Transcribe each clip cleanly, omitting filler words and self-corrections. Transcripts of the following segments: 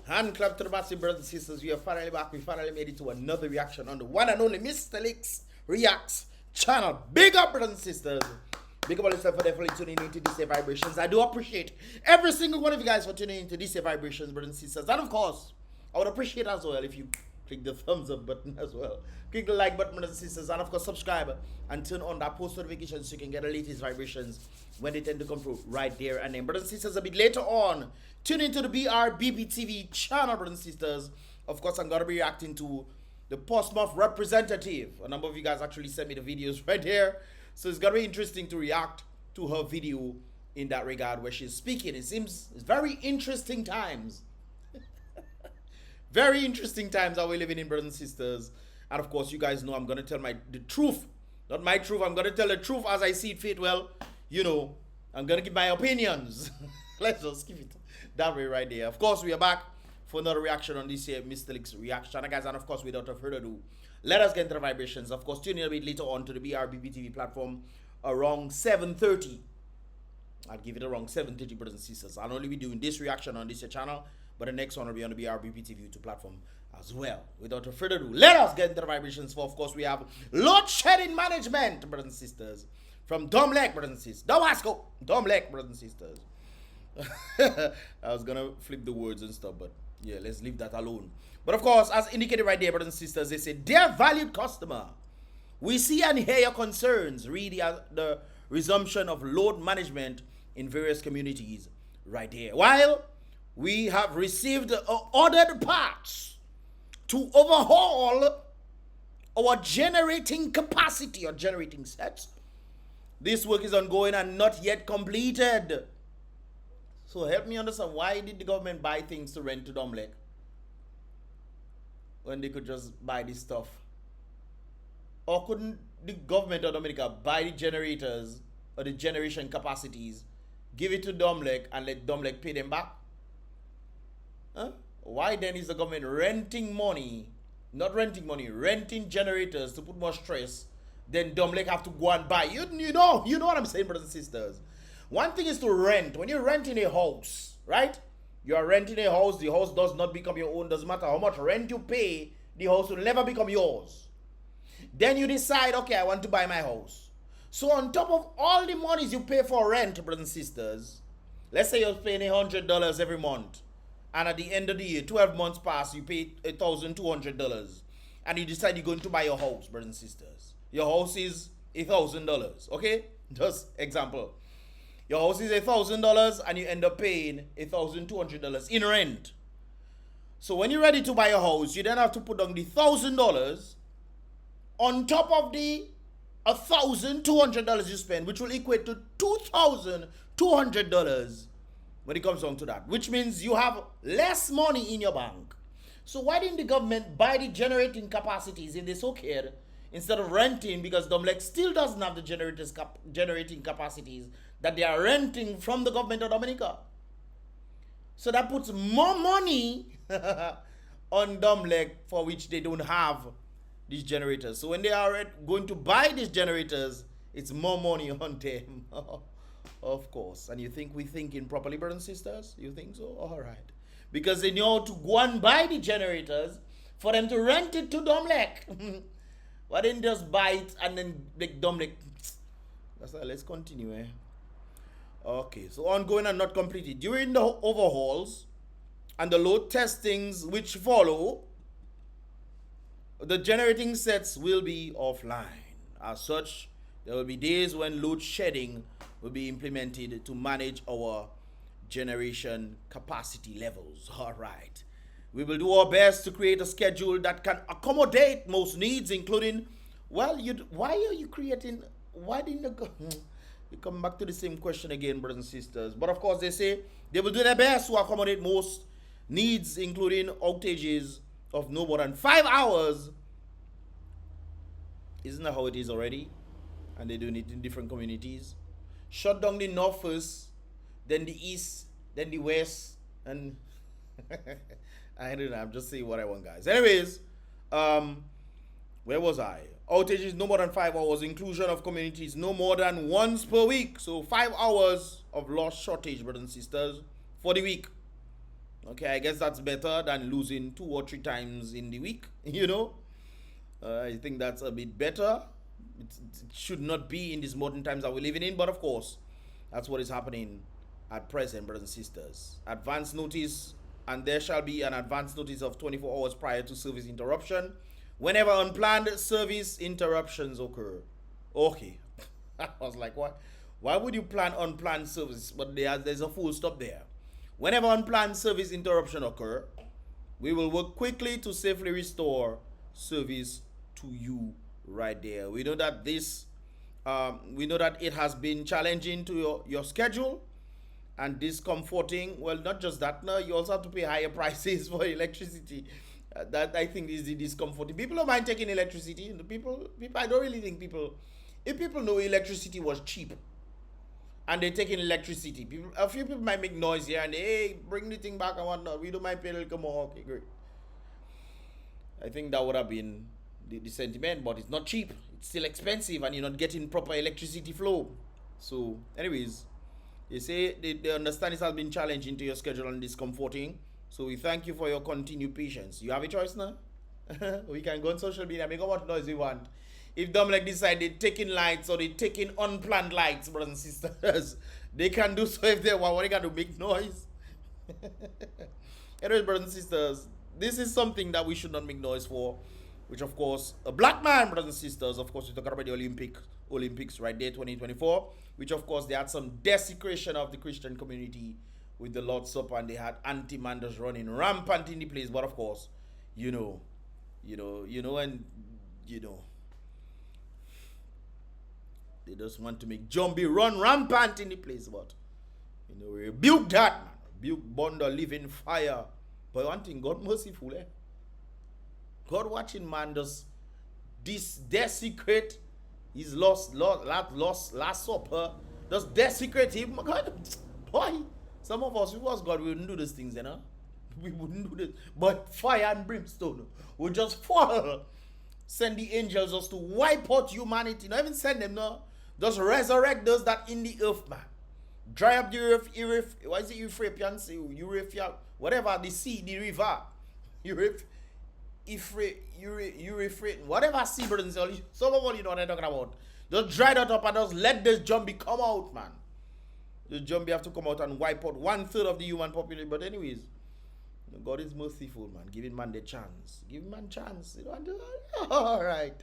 Hand clap to the massive brothers and sisters. We are finally back. We finally made it to another reaction on the one and only Mystelics Reacts channel. Big up, brothers and sisters. Big up all yourself for definitely tuning into these vibrations. I do appreciate every single one of you guys for tuning into these vibrations, brothers and sisters. And of course, I would appreciate as well if you click the thumbs up button as well. Click the like button, brothers and sisters. And of course, subscribe and turn on that post notifications so you can get the latest vibrations when they tend to come through right there. And then, brothers and sisters, a bit later on, tune into the BrBpTV channel, brothers and sisters. Of course, I'm going to be reacting to the Portsmouth representative. A number of you guys actually sent me the videos right here. So it's going to be interesting to react to her video in that regard where she's speaking. It seems it's very interesting times. Very interesting times that we're living in, brothers and sisters. And of course, you guys know I'm going to tell the truth. Not my truth. I'm going to tell the truth as I see it fit. Well, you know, I'm going to give my opinions. Let's just give it that way right there. Of course, we are back for another reaction on this here Mystelics reaction, guys. And of course, without further ado, let us get into the vibrations. Of course, tune in a bit later on to the BrBpTV platform around 7:30. I'll give it around 7:30, brothers and sisters. I'll only be doing this reaction on this channel, but the next one will be on the BrBpTV platform as well. Without further ado, let us get into the vibrations. For of course, we have load shedding management, brothers and sisters, from Dominica, brothers and sisters. Dominica, brothers and sisters. I was gonna flip the words and stuff, but yeah, let's leave that alone. But of course, as indicated right there, brothers and sisters, they say, dear valued customer, we see and hear your concerns. Read the resumption of load management in various communities right here. While we have received ordered parts to overhaul our generating capacity or generating sets, this work is ongoing and not yet completed. So help me understand, why did the government buy things to rent to Dominica when they could just buy this stuff? Or couldn't the government of Dominica buy the generators or the generation capacities, give it to Dominica and let Dominica pay them back? Huh? Why then is the government renting money, not renting money, renting generators to put more stress, then Dominica have to go and buy? You know what I'm saying, brothers and sisters. One thing is to rent. When you're renting a house, right? You are renting a house. The house does not become your own. Doesn't matter how much rent you pay, the house will never become yours. Then you decide, okay, I want to buy my house. So on top of all the monies you pay for rent, brothers and sisters, let's say you're paying $100 every month, and at the end of the year, 12 months pass, you pay $1,200, and you decide you're going to buy your house, brothers and sisters. Your house is $1,000, okay? Just example. Your house is $1,000 and you end up paying $1,200 in rent. So when you're ready to buy a house, you then have to put down the $1,000 on top of the $1,200 you spend, which will equate to $2,200 when it comes down to that, which means you have less money in your bank. So why didn't the government buy the generating capacities in this here instead of renting? Because Dominica still doesn't have the generating capacities that they are renting from the government of Dominica. So that puts more money on Dominica, for which they don't have these generators. So when they are going to buy these generators, it's more money on them. Of course. And you think we're thinking properly, brothers and sisters? You think so? All right. Because they know to go and buy the generators for them to rent it to Dominica. Why didn't just buy it and then make Dominica? That's right, let's continue. Okay, so ongoing and not completed. During the overhauls and the load testings which follow, the generating sets will be offline. As such, there will be days when load shedding will be implemented to manage our generation capacity levels. All right. We will do our best to create a schedule that can accommodate most needs, including, well, why are you creating, why didn't you come back to the same question again, brothers and sisters? But of course, they say they will do their best to accommodate most needs, including outages of no more than 5 hours. Isn't that how it is already? And they're doing it in different communities. Shut down the north first, then the east, then the west, and I don't know, I'm just saying what I want, guys. Anyways, where was I? Outages no more than 5 hours. Inclusion of communities no more than once per week. So 5 hours of lost shortage, brothers and sisters, for the week. Okay, I guess that's better than losing 2 or 3 times in the week, you know. I think that's a bit better. It should not be in these modern times that we're living in, but of course, that's what is happening at present, brothers and sisters. Advance notice, and there shall be an advance notice of 24 hours prior to service interruption whenever unplanned service interruptions occur. Okay. I was like, what? Why would you plan unplanned service? But there's a full stop there. Whenever unplanned service interruption occur, we will work quickly to safely restore service to you right there. We know that it has been challenging to your schedule and discomforting. Well, not just that, no, you also have to pay higher prices for electricity. That I think is the discomforting. People don't mind taking electricity. People, I don't really think people, if people know electricity was cheap and they're taking electricity, a few people might make noise here and hey, bring the thing back and whatnot. We don't mind paying a little more. Okay, great. I think that would have been the sentiment, but it's not cheap. It's still expensive and you're not getting proper electricity flow. So, anyways, they say they understand it has been challenging to your schedule and discomforting. So we thank you for your continued patience. You have a choice now. We can go on social media, make how much noise we want. If Dominic decide they're taking lights or they're taking unplanned lights, brothers and sisters, they can do so if they want. What they got to make noise. Anyways, brothers and sisters, this is something that we should not make noise for. Which, of course, a black man, brothers and sisters, of course, we talk about the Olympics right there, 2024. Which, of course, they had some desecration of the Christian community with the Lord's Supper, and they had anti-manders running rampant in the place. But of course, and they just want to make Jumbie run rampant in the place. But we rebuke that, man. Rebuke burn the living fire. But one thing, God merciful, eh? God watching, man, does this desecrate his last supper. Does desecrate him. God, boy. Some of us, if it was God, we wouldn't do these things, We wouldn't do this. But fire and brimstone would just fall. Send the angels just to wipe out humanity. Not even send them, no. Just resurrect those that in the earth, man. Dry up the earth, what is it, Euphrates? Whatever, the sea, the river. Whatever sea, brothers. Some of you know what I'm talking about. Just dry that up and just let this Jumbie come out, man. The Jumbie have to come out and wipe out 1/3 of the human population. But anyways, God is merciful, man. Giving man the chance. Give man chance. All right.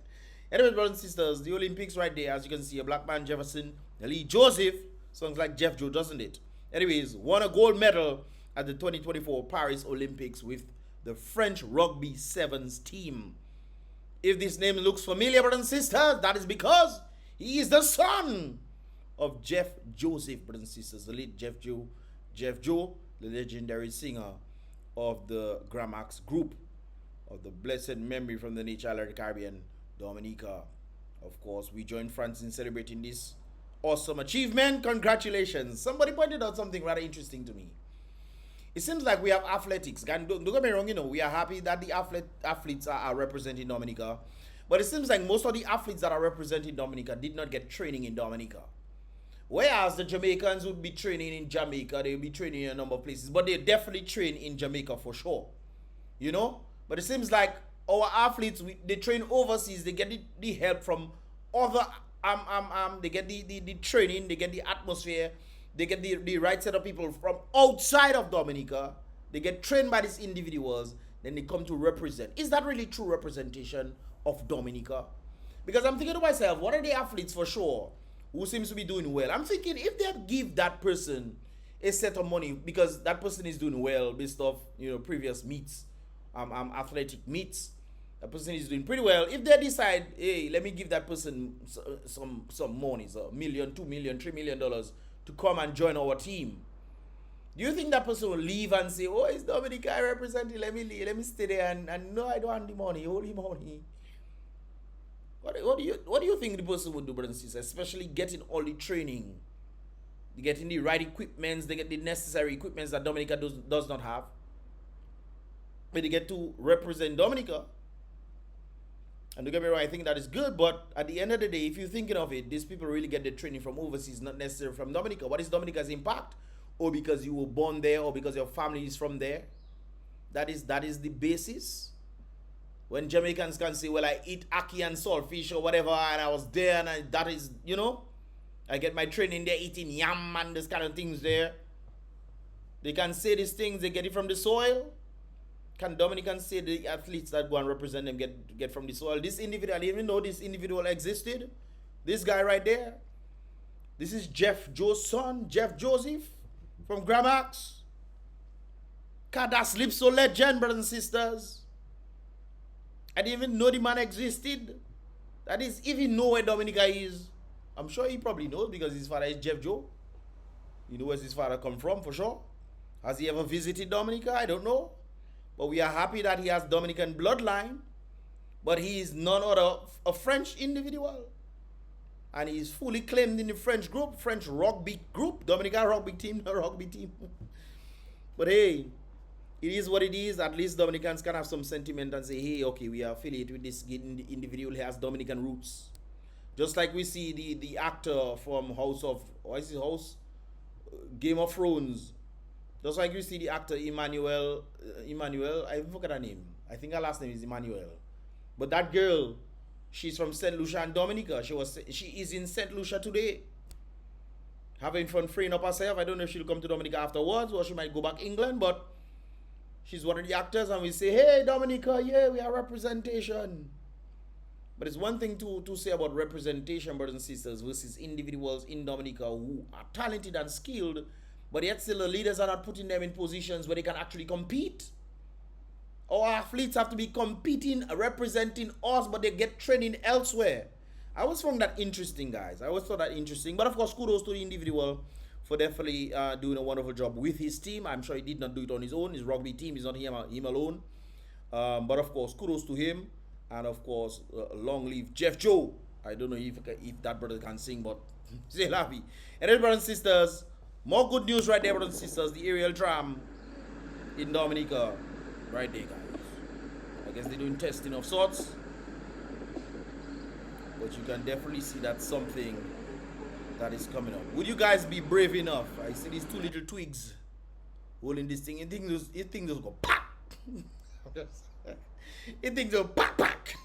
Anyways, brothers and sisters, the Olympics right there. As you can see, a black man, Jefferson Le Joseph. Sounds like Jeff Joe, doesn't it? Anyways, won a gold medal at the 2024 Paris Olympics with the French rugby sevens team. If this name looks familiar, brothers and sisters, that is because he is the son of Jeff Joseph, brothers and sisters, the late Jeff Joe, the legendary singer of the Gramax group of the blessed memory from the nature of the Caribbean, Dominica. Of course, we join France in celebrating this awesome achievement. Congratulations. Somebody pointed out something rather interesting to me. It seems like we have athletics. Don't get me wrong, we are happy that the athletes are representing Dominica. But it seems like most of the athletes that are representing Dominica did not get training in Dominica. Whereas the Jamaicans would be training in Jamaica, they would be training in a number of places, but they definitely train in Jamaica for sure. But it seems like our athletes, they train overseas, they get the help from other, they get the training, they get the atmosphere, they get the right set of people from outside of Dominica, they get trained by these individuals, then they come to represent. Is that really true representation of Dominica? Because I'm thinking to myself, what are the athletes for sure who seems to be doing well? I'm thinking if they give that person a set of money because that person is doing well based off previous meets, athletic meets, that person is doing pretty well. If they decide, hey, let me give that person some money, so $1 million, $2 million, $3 million to come and join our team, do you think that person will leave and say, oh, it's Dominica I represent it, let me stay there and no, I don't want the money, hold the money? What do you think the person would do, brothers and sisters, especially getting all the training, getting the right equipments, they get the necessary equipments that Dominica does not have, but they get to represent Dominica? And don't get me wrong, I think that is good, but at the end of the day, if you're thinking of it, these people really get the training from overseas, not necessarily from Dominica. What is Dominica's impact? Or because you were born there, or because your family is from there? That is the basis. When Jamaicans can say, well, I eat ackee and saltfish or whatever, and I was there, and that is, you know, I get my training there eating yam and this kind of things there. They can say these things, they get it from the soil. Can Dominicans say the athletes that go and represent them get from the soil? This individual, I didn't even know this individual existed. This guy right there. This is Jeff Joe's son, Jeff Joseph from Gramax. God, that's Lipso legend, brothers and sisters. I didn't even know the man existed. That is, if he know where Dominica is, I'm sure he probably knows because his father is Jeff Joe. You know where his father come from for sure. Has he ever visited Dominica? I don't know. But we are happy that he has Dominican bloodline. But he is none other a French individual. And he is fully claimed in the French group, French rugby group, Dominica rugby team, rugby team. But hey, it is what it is. At least Dominicans can have some sentiment and say, hey, okay, we are affiliated with this individual who has Dominican roots. Just like we see the actor from House of, what is his house? Game of Thrones. Just like we see the actor Emmanuel, I forgot her name. I think her last name is Emmanuel. But that girl, she's from St. Lucia and Dominica. She is in St. Lucia today. Having fun freeing up herself. I don't know if she'll come to Dominica afterwards or she might go back England, but she's one of the actors and we say, hey Dominica, yeah, we are representation. But it's one thing to say about representation, brothers and sisters, versus individuals in Dominica who are talented and skilled, but yet still the leaders are not putting them in positions where they can actually compete. Our athletes have to be competing, representing us, but they get training elsewhere. I always found that interesting, guys. I always thought that interesting. But of course, kudos to the individual for definitely doing a wonderful job with his team. I'm sure he did not do it on his own. His rugby team is not him alone. But of course, kudos to him. And of course, long live Jeff Joe. I don't know if that brother can sing, but say laughy. And then, brothers and sisters, more good news right there, brothers and sisters. The aerial tram in Dominica, right there, guys. I guess they're doing testing of sorts. But you can definitely see that's something that is coming up. Would you guys be brave enough? I see these two little twigs holding this thing. It thinks they'll go pack. It thinks they'll pack.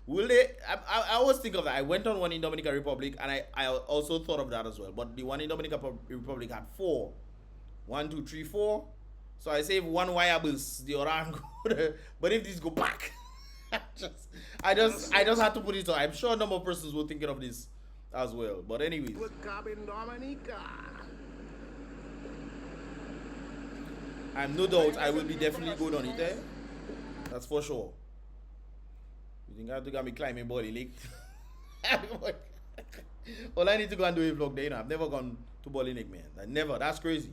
Will they? I always think of that. I went on one in Dominican Republic and I also thought of that as well. But the one in Dominican Republic had 4. 1, 2, 3, 4. So I say if one wire bursts, the other go. But if this go back, I just had to put it on. I'm sure a number of persons were thinking of this as well. But anyways. I'm no doubt I will be definitely going on it, eh? That's for sure. You think I have to go and be climbing Bolly Lake? Well, I need to go and do a vlog there, you know. I've never gone to Bolly Lake, man. I never. That's crazy.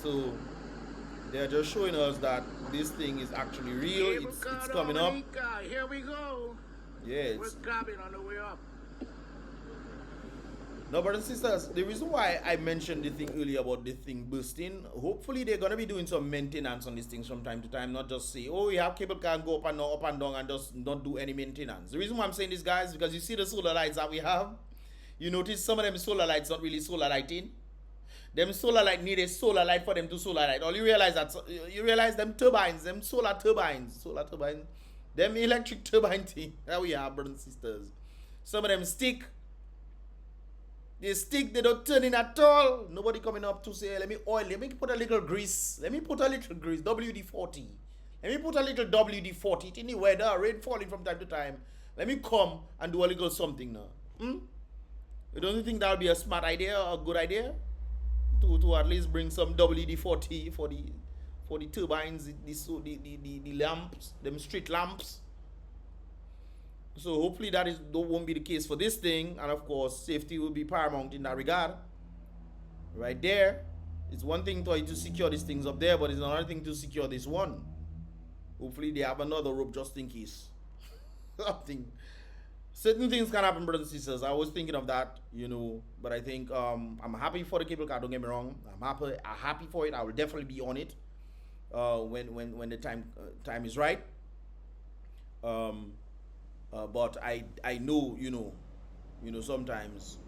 So they're just showing us that this thing is actually real. It's coming up. Here we go. Yeah. We're grabbing on the way up. No, brothers and sisters, the reason why I mentioned the thing earlier about the thing bursting, hopefully they're going to be doing some maintenance on these things from time to time, not just say, oh, we have cable car and go up and down and just not do any maintenance. The reason why I'm saying this, guys, because you see the solar lights that we have, you notice some of them solar lights not really solar lighting. Them solar light need a solar light for them to solar light. All you realize them turbines, them solar turbines, them electric turbine thing that we have, brothers and sisters. Some of them stick. They stick, they don't turn in at all. Nobody coming up to say, let me put a little grease. WD-40. Let me put a little WD-40. It in the weather, rain falling from time to time. Let me come and do a little something now. You don't think that would be a smart idea or a good idea? To at least bring some WD-40 for the turbines, the lamps, them street lamps. So hopefully that won't be the case for this thing, and of course safety will be paramount in that regard. Right there, it's one thing to secure these things up there, but it's another thing to secure this one. Hopefully they have another rope just in case. Something. Certain things can happen, brothers and sisters. I was thinking of that, you know, but I think I'm happy for the cable car. Don't get me wrong. I'm happy for it. I will definitely be on it when the time is right. But I know, you know, sometimes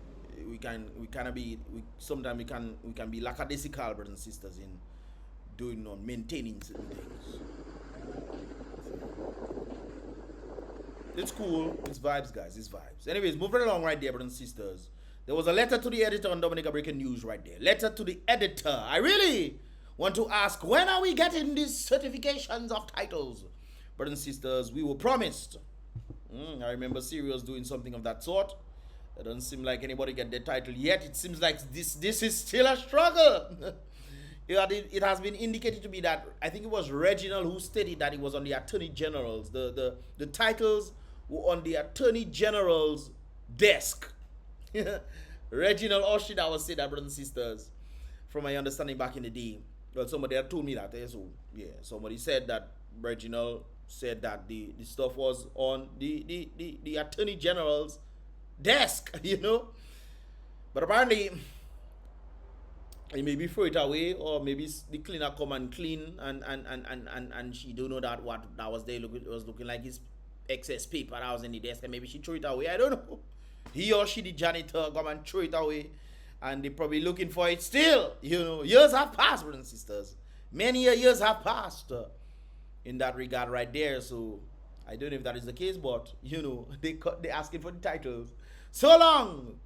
we can be lackadaisical, brothers and sisters, in doing on maintaining certain things. It's cool. It's vibes, guys. It's vibes. Anyways, moving along right there, brothers and sisters. There was a letter to the editor on Dominica Breaking News right there. Letter to the editor. I really want to ask, when are we getting these certifications of titles? Brothers and sisters, we were promised. I remember Sirius doing something of that sort. It doesn't seem like anybody get their title yet. It seems like this is still a struggle. It has been indicated to me that, I think it was Reginald who stated that it was on the Attorney General's. The titles were on the Attorney General's desk. Reginald Oshida was saying that, brothers and sisters, from my understanding back in the day. Well, somebody had told me that. So, yeah, somebody said that Reginald said that the stuff was on the Attorney General's desk, you know. But apparently, he maybe throw it away, or maybe the cleaner come and clean, and she don't know that what that was there was looking like his excess paper that was in the desk, and maybe she threw it away. I don't know. He or she, the janitor, come and throw it away, and they probably looking for it still. You know, years have passed, brothers and sisters. Many years have passed in that regard right there. So I don't know if that is the case, but you know, they asking for the titles so long.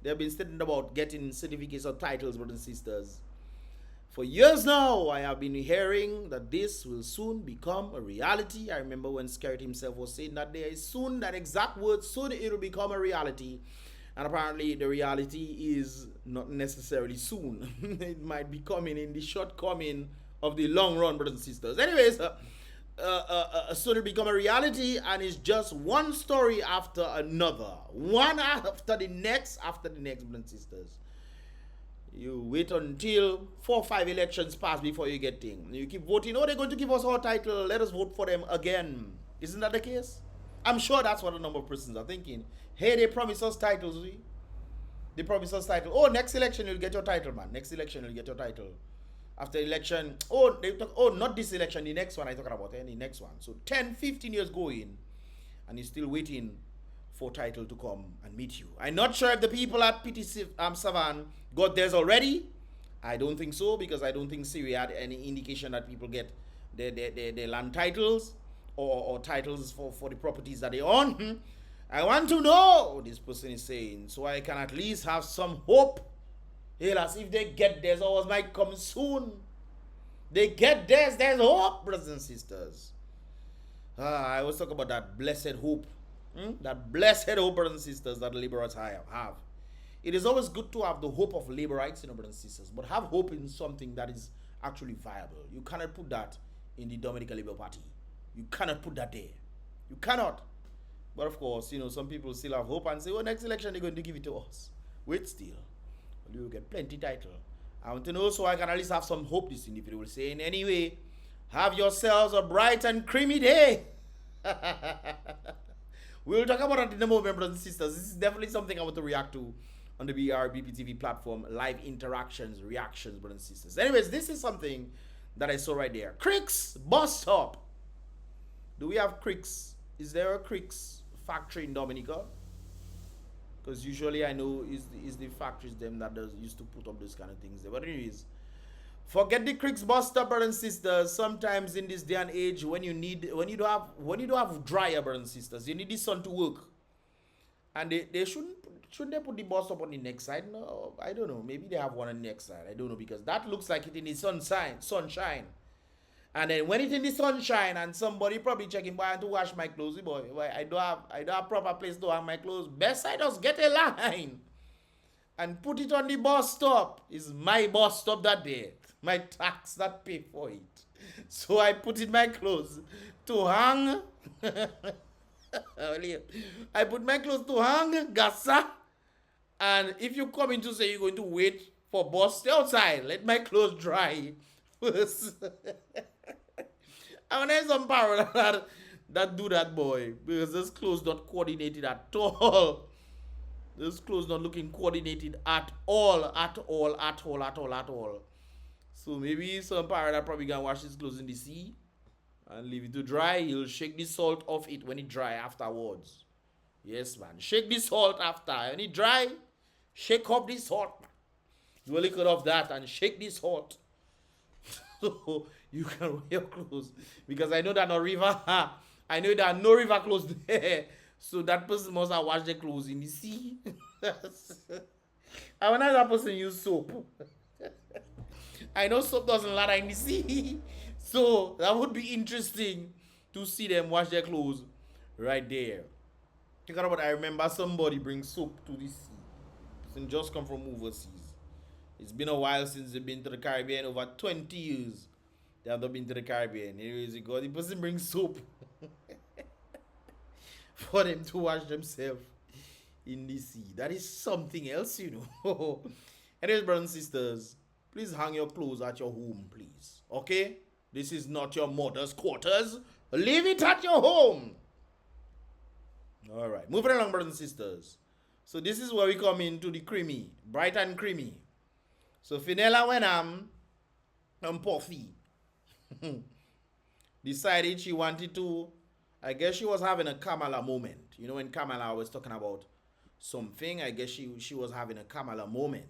They've been stating about getting certificates of titles, brothers and sisters. For years now, I have been hearing that this will soon become a reality. I remember when Scarrett himself was saying that there is soon, that exact word, soon it will become a reality. And apparently the reality is not necessarily soon. It might be coming in the shortcoming of the long run, brothers and sisters. Anyways, soon it will become a reality, and it's just one story after another. One after the next, brothers and sisters. You wait until 4 or 5 elections pass before you get things. You keep voting. Oh, they're going to give us our title. Let us vote for them again. Isn't that the case? I'm sure that's what a number of persons are thinking. Hey, they promise us titles. They promise us title. Oh, next election you'll get your title, man. Next election you'll get your title. After election, not this election, the next one I'm talking about, the next one. So 10, 15 years going, and you're still waiting for title to come and meet you. I'm not sure if the people at PT Savan got theirs already. I don't think so, because I don't think Syria had any indication that people get their land titles or titles for the properties that they own. I want to know what this person is saying, so I can at least have some hope. As if they get theirs, ours might come soon. They get theirs, there's hope, brothers and sisters. I always talk about that blessed hope. That blessed hope, brothers and sisters, that laborers have. It is always good to have the hope of laborites, brothers and sisters, but have hope in something that is actually viable. You cannot put that in the Dominica Labour Party. You cannot put that there. You cannot. But of course, some people still have hope and say, oh, next election they're going to give it to us. Wait still. You will get plenty title. I want to know so I can at least have some hope, this individual saying. Anyway, have yourselves a bright and creamy day. We'll talk about it in a moment, brothers and sisters. This is definitely something I want to react to on the BrBpTV platform. Live interactions, reactions, brothers and sisters. Anyways, this is something that I saw right there. Cricks bus stop. Do we have Cricks? Is there a Cricks factory in Dominica? Because usually I know is the factories them that used to put up those kind of things there. But anyways, forget the Cricks bus stop, brothers and sisters. Sometimes in this day and age, when you don't have dryer, brothers and sisters, you need the sun to work. And they shouldn't they put the bus stop on the next side? No, I don't know. Maybe they have one on the next side. I don't know, because that looks like it in the sunshine. And then when it's in the sunshine and somebody probably checking by to wash my clothes, boy, I don't have proper place to hang my clothes. Best I just get a line and put it on the bus stop. It's my bus stop that day. My tax that pay for it. So I put in my clothes to hang. I put my clothes to hang, gasa. And if you come in to say you're going to wait for bus, stay outside. Let my clothes dry first. And there's some power that do that, boy, because this clothes not coordinated at all. This clothes not looking coordinated at all. So maybe some power that probably gonna wash his clothes in the sea and leave it to dry. He'll shake the salt off it when it dry afterwards. Yes, man. Shake the salt after. When it dry, shake up the salt. Do a little of that and shake the salt. So you can wear your clothes. Because I know that no river, I know there are no river clothes there. So that person must have washed their clothes in the sea. I wonder if that person use soap. I know soap doesn't lather in the sea. So that would be interesting to see them wash their clothes right there. Think about it, I remember somebody bring soap to the sea. Person just come from overseas. It's been a while since they've been to the Caribbean, over 20 years. They have not been to the Caribbean. Anyways, the person brings soap for them to wash themselves in the sea. That is something else, you know. Anyways, brothers and sisters, please hang your clothes at your home, please. Okay? This is not your mother's quarters. Leave it at your home. All right. Moving along, brothers and sisters. So this is where we come into the creamy, bright and creamy. So FENELLA, when I'm puffy, decided she wanted to, I guess she was having a Kamala moment. You know, when Kamala was talking about something, I guess she was having a Kamala moment.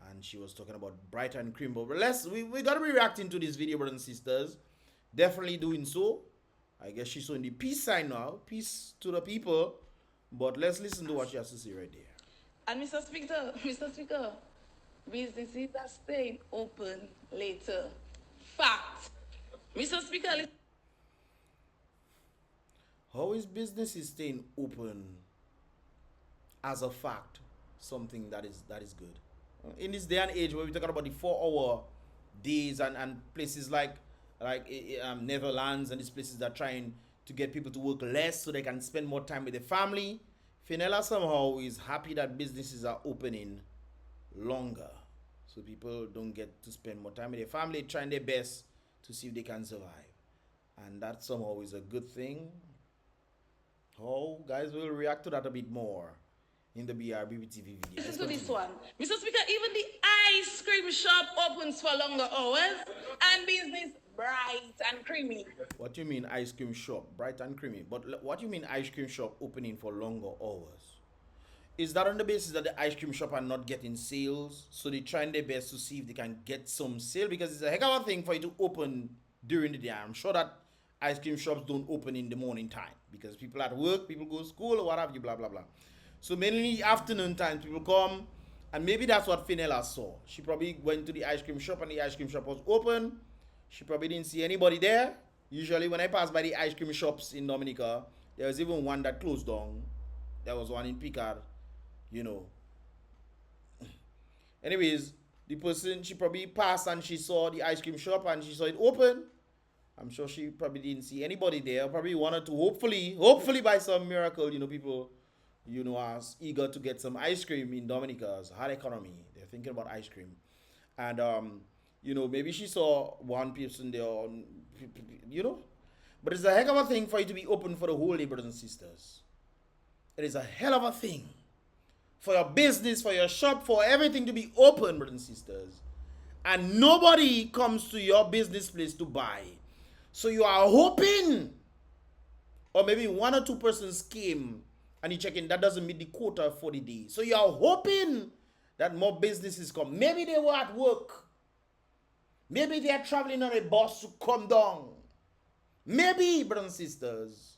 And she was talking about bright and cream. But we got to be reacting to this video, brothers and sisters. Definitely doing so. I guess she's showing the peace sign now. Peace to the people. But let's listen to what she has to say right there. And Mr. Speaker, businesses are staying open later. Fact. Mr. Speaker, how is businesses staying open as a fact? Something that is good. In this day and age where we're talking about the 4-hour days and places like Netherlands and these places that are trying to get people to work less so they can spend more time with their family, FENELLA somehow is happy that businesses are opening longer so people don't get to spend more time with their family, trying their best to see if they can survive. And that somehow is a good thing. Oh, guys, will react to that a bit more in the BrBpTV video. listen to this one. Mr. Speaker, even the ice cream shop opens for longer hours and business bright and creamy. What do you mean ice cream shop, bright and creamy? But what do you mean ice cream shop opening for longer hours? Is that on the basis that the ice cream shop are not getting sales, so they're trying their best to see if they can get some sale? Because it's a heck of a thing for you to open during the day. I'm sure that ice cream shops don't open in the morning time because people at work, people go to school or what have you, blah, blah, blah. So mainly in the afternoon time, people come, and maybe that's what FENELLA saw. She probably went to the ice cream shop and the ice cream shop was open. She probably didn't see anybody there. Usually when I pass by the ice cream shops in Dominica, there was even one that closed down. There was one in Picard, you know. Anyways, the person, she probably passed and she saw the ice cream shop and she saw it open. I'm sure she probably didn't see anybody there. Probably wanted to hopefully by some miracle, you know, people, you know, are eager to get some ice cream in Dominica's hard economy. They're thinking about ice cream. And, you know, maybe she saw one person there, you know. But it's a heck of a thing for you to be open for the whole day, brothers and sisters. It is a hell of a thing for your business, for your shop, for everything to be open, brothers and sisters. And nobody comes to your business place to buy. So you are hoping, or maybe 1 or 2 persons came and you check in, that doesn't meet the quota for the day. So you are hoping that more businesses come. Maybe they were at work. Maybe they are traveling on a bus to come down. Maybe, brothers and sisters,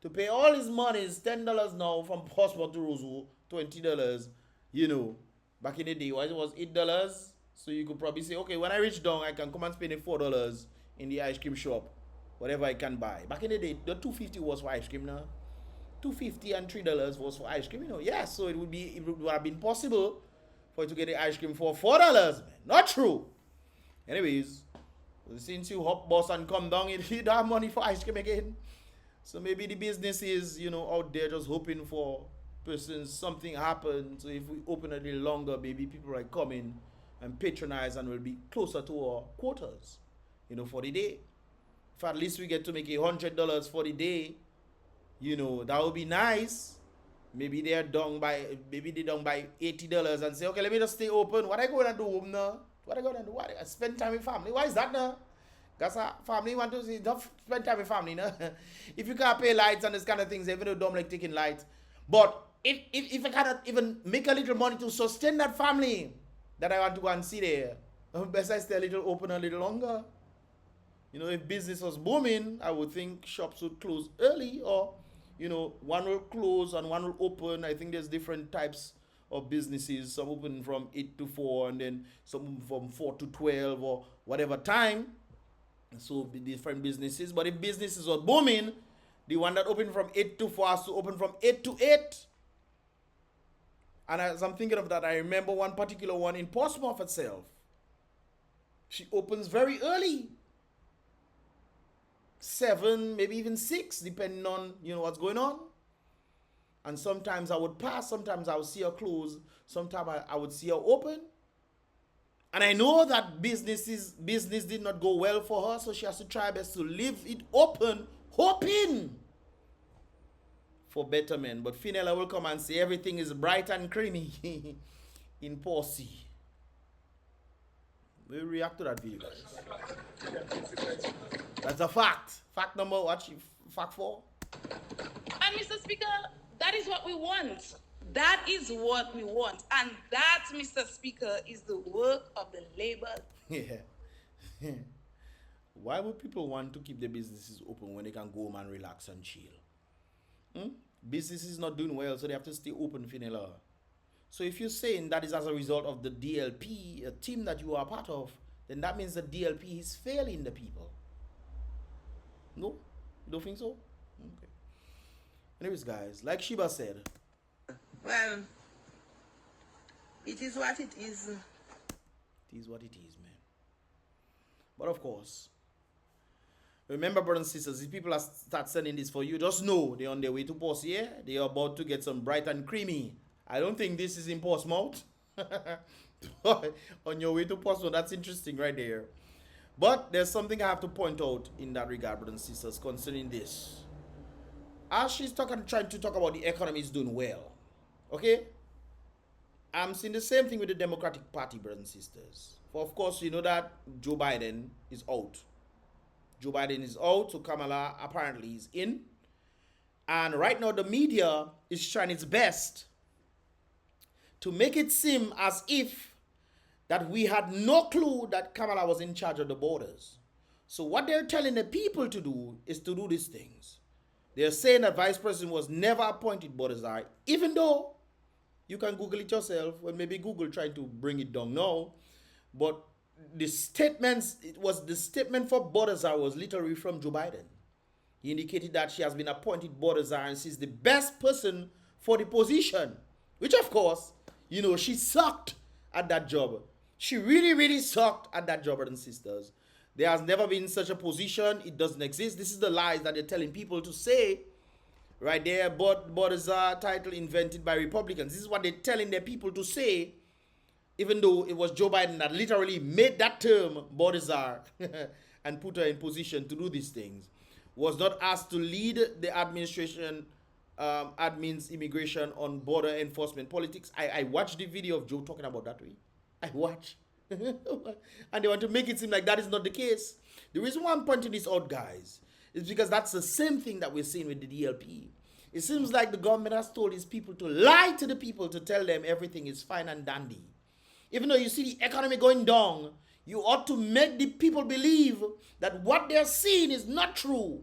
to pay all his money is $10 now from Portsmouth to Roseville, $20, you know. Back in the day, it was $8. So you could probably say, okay, when I reach down, I can come and spend $4 in the ice cream shop, whatever I can buy. Back in the day, the $2.50 was for ice cream now. $2.50 and $3 was for ice cream, you know. Yeah, so it would have been possible for you to get the ice cream for $4, man. Not true. Anyways, since you hop bus and come down, you don't have money for ice cream again. So maybe the business is, you know, out there just hoping for persons, something happens. So if we open a little longer, maybe people are coming and patronize and will be closer to our quotas, you know, for the day. If at least we get to make $100 for the day, you know, that would be nice. Maybe they're done by $80 and say, okay, let me just stay open. What I going to do home now? What I going to do? What I spend time with family? Why is that now? Because family want to see, don't spend time with family now. If you can't pay lights and this kind of things, even though don't like taking lights. But if I cannot even make a little money to sustain that family that I want to go and see there, Best I stay a little open a little longer. You know, if business was booming, I would think shops would close early, or, you know, one will close and one will open. I think there's different types of businesses. Some open from 8 to 4, and then some from 4 to 12, or whatever time. So different businesses. But if businesses are booming, the one that opened from 8 to 4 has to open from 8 to 8. And as I'm thinking of that, I remember one particular one in Portsmouth itself. She opens very early. 7, maybe even 6, depending on, you know, what's going on. And sometimes I would pass, sometimes I would see her close, sometimes I would see her open. And I know that business did not go well for her, so she has to try her best to leave it open, hoping for betterment. But FENELLA will come and say everything is bright and creamy in Porsy. We'll react to that video, guys. That's a fact. Fact number, what? Fact 4. And Mr. Speaker, that is what we want. That is what we want. And that, Mr. Speaker, is the work of the labor. Yeah. Why would people want to keep their businesses open when they can go home and relax and chill? Business is not doing well, so they have to stay open, FENELLA. So if you're saying that is as a result of the DLP, a team that you are part of, then that means the DLP is failing the people. No? You don't think so? Okay. Anyways, guys, like Sheba said. Well, it is what it is. It is what it is, man. But of course, remember, brothers and sisters, if people start sending this for you, just know they're on their way to Porsy, yeah? They are about to get some bright and creamy. I don't think this is in Portsmouth. On your way to Portsmouth, that's interesting right there. But there's something I have to point out in that regard, brothers and sisters, concerning this. As she's trying to talk about the economy is doing well, okay? I'm seeing the same thing with the Democratic Party, brothers and sisters. For of course, you know that Joe Biden is out. Joe Biden is out, so Kamala apparently is in. And right now the media is trying its best to make it seem as if that we had no clue that Kamala was in charge of the borders. So what they're telling the people to do is to do these things. They're saying that Vice President was never appointed border czar, even though you can Google it yourself, or maybe Google trying to bring it down now. But the statements, it was the statement for border czar was literally from Joe Biden. He indicated that she has been appointed border czar and she's the best person for the position. Which of course, you know, she sucked at that job. She really, really sucked at that job, brothers and sisters. There has never been such a position. It doesn't exist. This is the lies that they're telling people to say. Right there, border czar title invented by Republicans. This is what they're telling their people to say. Even though it was Joe Biden that literally made that term border czar and put her in position to do these things. Was not asked to lead the administration, admin's immigration on border enforcement politics. I watched the video of Joe talking about that way. I watch. And they want to make it seem like that is not the case. The reason why I'm pointing this out, guys, is because that's the same thing that we're seeing with the DLP. It seems like the government has told its people to lie to the people to tell them everything is fine and dandy. Even though you see the economy going down, you ought to make the people believe that what they're seeing is not true.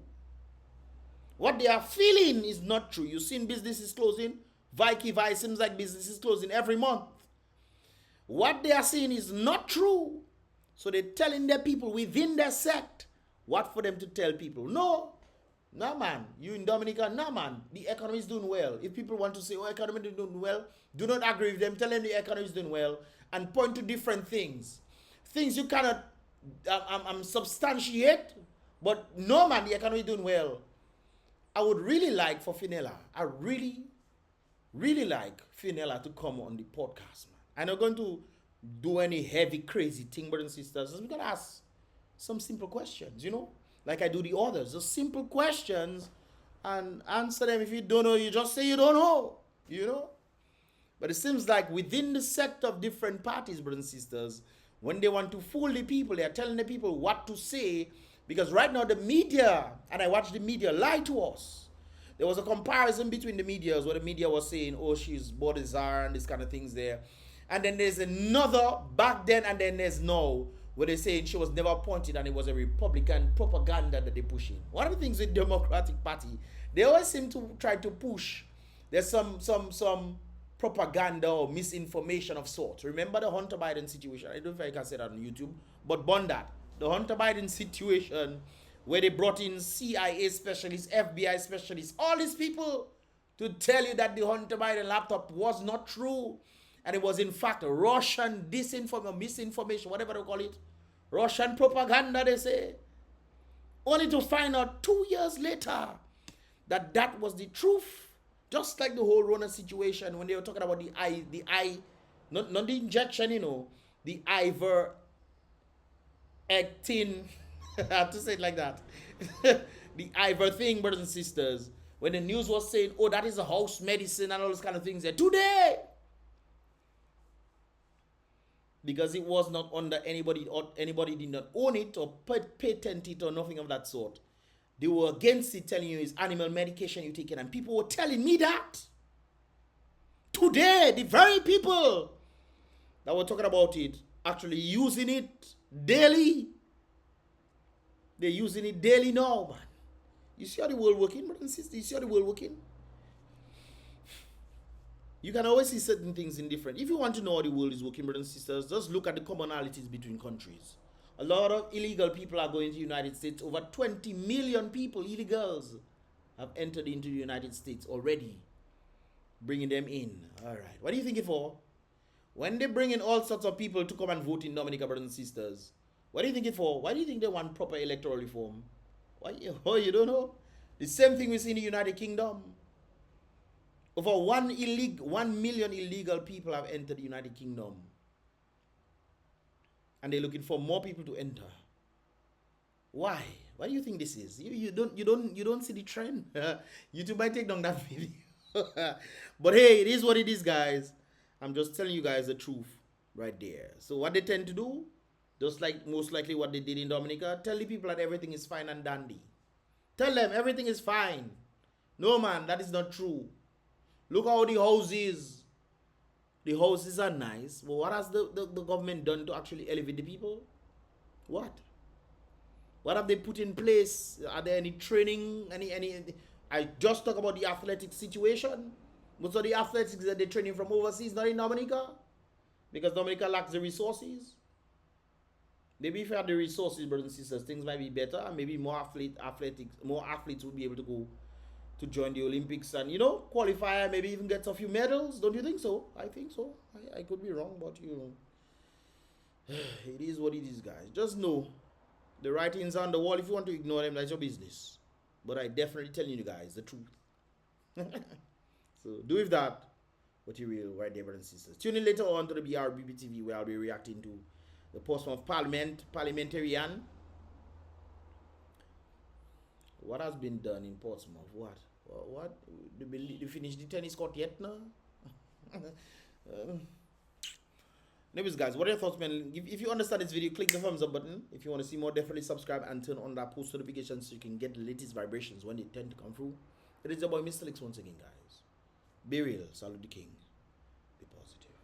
What they are feeling is not true. You've seen businesses closing. Vice seems like businesses closing every month. What they are seeing is not true. So they're telling their people within their sect what for them to tell people. No, man. You in Dominica, no, man. The economy is doing well. If people want to say, oh, economy is doing well, do not agree with them. Tell them the economy is doing well and point to different things. Things you cannot substantiate, but no, man, the economy is doing well. I would really like for FENELLA, I really like FENELLA to come on the podcast, man. I'm not going to do any heavy, crazy thing, brothers and sisters. We're going to ask some simple questions, you know, like I do the others. Just simple questions and answer them. If you don't know, you just say you don't know, you know. But it seems like within the sect of different parties, brothers and sisters, when they want to fool the people, they are telling the people what to say. Because right now the media, and I watch the media lie to us. There was a comparison between the media where the media was saying, oh, she's border czar and these kind of things there. And then there's another back then, and then there's now, where they're saying she was never appointed and it was a Republican propaganda that they're pushing. One of the things with Democratic Party, they always seem to try to push. There's some propaganda or misinformation of sorts. Remember the Hunter Biden situation? I don't know if I can say that on YouTube, but bond that. The Hunter Biden situation where they brought in CIA specialists, FBI specialists, all these people to tell you that the Hunter Biden laptop was not true. And it was in fact Russian disinformation, misinformation, whatever they call it. Russian propaganda, they say. Only to find out 2 years later that that was the truth. Just like the whole Rona situation when they were talking about the eye, not the injection, you know, the ivermectin. I have to say it like that. The iver thing, brothers and sisters. When the news was saying, oh, that is a house medicine and all those kind of things there. Today, because it was not under anybody, or anybody did not own it or patent it or nothing of that sort. They were against it, telling you it's animal medication you're taking, and people were telling me that. Today, the very people that were talking about it actually using it daily. They're using it daily now, man. You see how the world working, brothers and sisters? You see how the world working? You can always see certain things in different. If you want to know how the world is working, brothers and sisters, just look at the commonalities between countries. A lot of illegal people are going to the United States. Over 20 million people, illegals, have entered into the United States already. Bringing them in. All right. What do you think it for? When they bring in all sorts of people to come and vote in Dominica, brothers and sisters, what do you think it for? Why do you think they want proper electoral reform? Why? Oh, you don't know? The same thing we see in the United Kingdom. Over 1 million illegal people have entered the United Kingdom. And they're looking for more people to enter. Why? Why do you think this is? You don't see the trend. YouTube might take down that video. But hey, it is what it is, guys. I'm just telling you guys the truth right there. So what they tend to do, just like most likely what they did in Dominica, tell the people that everything is fine and dandy. Tell them everything is fine. No, man, that is not true. Look how the house is. The houses are nice. But what has the government done to actually elevate the people? What? What have they put in place? Are there any training? I just talk about the athletic situation. Most of the athletics that they're training from overseas, not in Dominica. Because Dominica lacks the resources. Maybe if you had the resources, brothers and sisters, things might be better. And maybe more athletes would be able to go to join the Olympics and, you know, qualify, maybe even get a few medals. Don't you think so? I think so. I could be wrong, but, you know, it is what it is, guys. Just know the writings on the wall. If you want to ignore them, that's your business. But I definitely telling you guys the truth. So do with that what you will right there, brothers and sisters. Tune in later on to the BrBpTV where I'll be reacting to the Portsmouth parliamentarian. What has been done in Portsmouth? What? They finished the tennis court yet? No? Anyways, guys, what are your thoughts, man? If you understand this video, click the thumbs up button. If you want to see more, definitely subscribe and turn on that post notification so you can get the latest vibrations when they tend to come through. It is your boy Mystelics once again, guys. Be real. Salute the king.